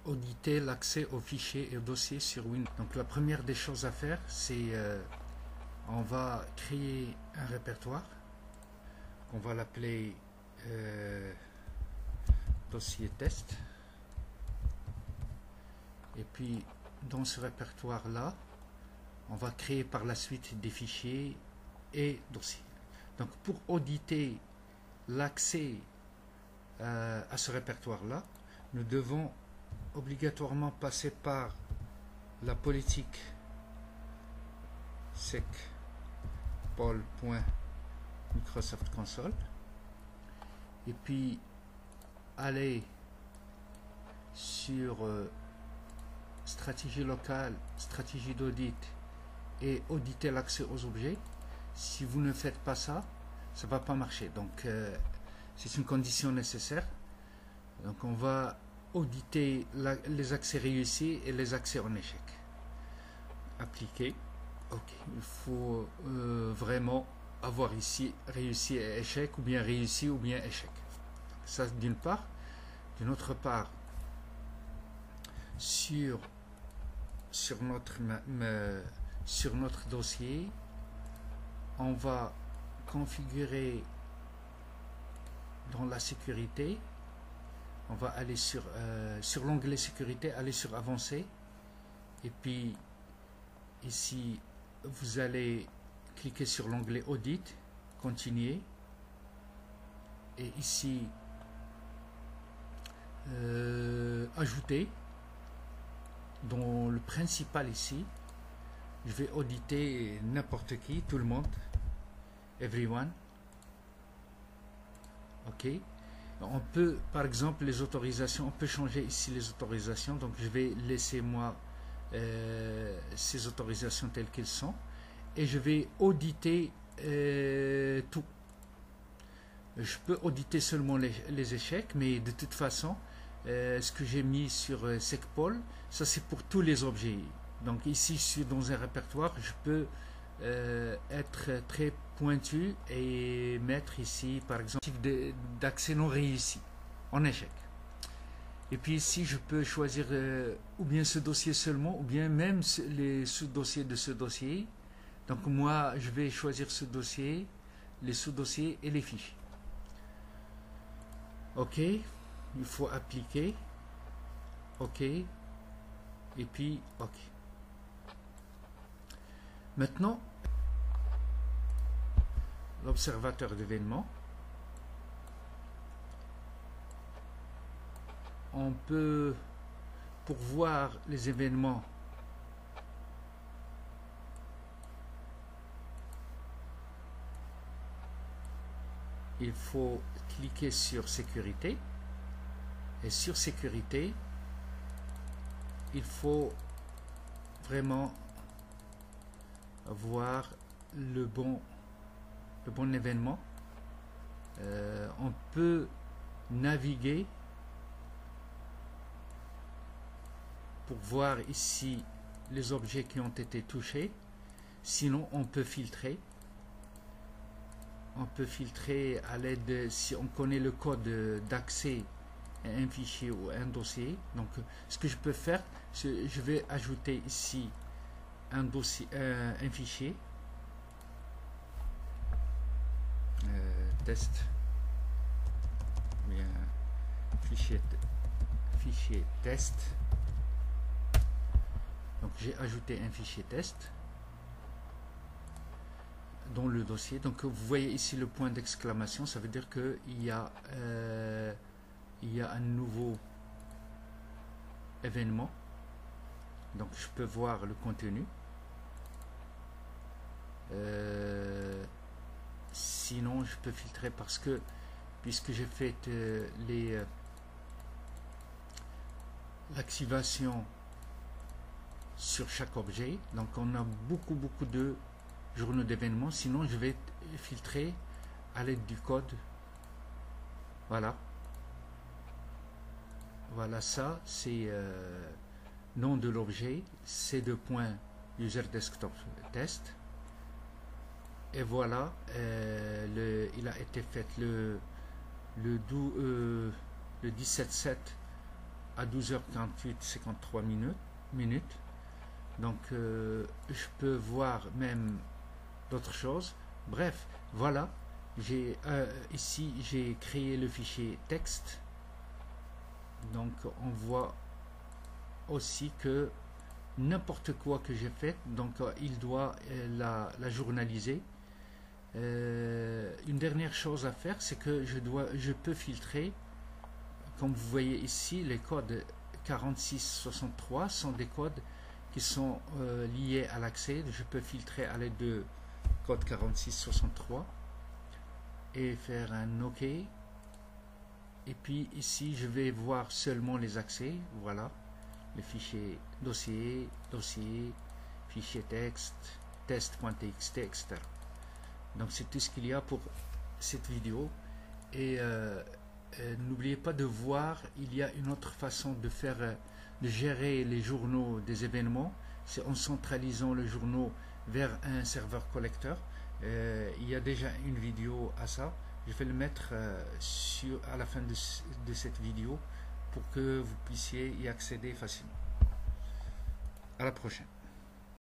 auditer l'accès aux fichiers et aux dossiers sur Windows. Donc la première des choses à faire, c'est on va créer un répertoire. On va l'appeler dossier test. Et puis dans ce répertoire là, on va créer par la suite des fichiers et dossiers. Donc pour auditer l'accès à ce répertoire là, nous devons obligatoirement passer par la politique sec.pol.microsoft console et puis aller sur stratégie locale, stratégie d'audit et auditer l'accès aux objets. Si vous ne faites pas ça, ça va pas marcher. Donc c'est une condition nécessaire. Donc on va auditer les accès réussis et les accès en échec. Appliquer. Ok, il faut vraiment avoir ici réussi et échec, ou bien réussi ou bien échec. Ça d'une part. D'une autre part, sur notre dossier, on va configurer dans la sécurité. On va aller sur l'onglet sécurité, aller sur avancé, et puis ici vous allez cliquer sur l'onglet audit, continuer, et ici ajouter. Dans le principal ici, je vais auditer n'importe qui, tout le monde, everyone. Ok. On peut, par exemple, les autorisations, on peut changer ici les autorisations. Donc je vais laisser moi ces autorisations telles qu'elles sont, et je vais auditer tout. Je peux auditer seulement les échecs, mais de toute façon ce que j'ai mis sur SecPol, ça c'est pour tous les objets. Donc ici dans un répertoire, je peux être très pointu et mettre ici par exemple d'accès non réussi en échec. Et puis ici je peux choisir ou bien ce dossier seulement, ou bien même les sous-dossiers de ce dossier. Donc moi je vais choisir ce dossier, les sous-dossiers et les fichiers. Ok, il faut appliquer. Ok, et puis ok. Maintenant, l'observateur d'événements. On peut, pour voir les événements, il faut cliquer sur sécurité, et sur sécurité il faut vraiment voir le bon événement. On peut naviguer pour voir ici les objets qui ont été touchés. Sinon on peut filtrer. On peut filtrer à l'aide de, si on connaît le code d'accès à un fichier ou un dossier. Donc ce que je peux faire, je vais ajouter ici un dossier, un fichier test, bien fichier test. Donc j'ai ajouté un fichier test dans le dossier. Donc vous voyez ici le point d'exclamation, ça veut dire que il y a un nouveau événement. Donc je peux voir le contenu. Sinon je peux filtrer, parce que puisque j'ai fait l'activation sur chaque objet, donc on a beaucoup de journaux d'événements. Sinon je vais filtrer à l'aide du code. Voilà, ça c'est nom de l'objet, c2. user desktop test, et voilà, il a été fait le 17/7 à 12h48 53 minutes. Donc je peux voir même d'autres choses. Bref, voilà, ici j'ai créé le fichier texte. Donc on voit aussi que n'importe quoi que j'ai fait, donc il doit la journaliser. Une dernière chose à faire, c'est que je peux filtrer. Comme vous voyez ici, les codes 4663 sont des codes qui sont liés à l'accès. Je peux filtrer à l'aide de code 4663 et faire un OK. Et puis ici, je vais voir seulement les accès. Voilà, les fichiers dossier, fichier texte, test.txt, etc. Donc c'est tout ce qu'il y a pour cette vidéo. Et n'oubliez pas de voir, il y a une autre façon de faire, de gérer les journaux des événements. C'est en centralisant le journal vers un serveur collecteur. Il y a déjà une vidéo à ça. Je vais le mettre à la fin de cette vidéo pour que vous puissiez y accéder facilement. À la prochaine.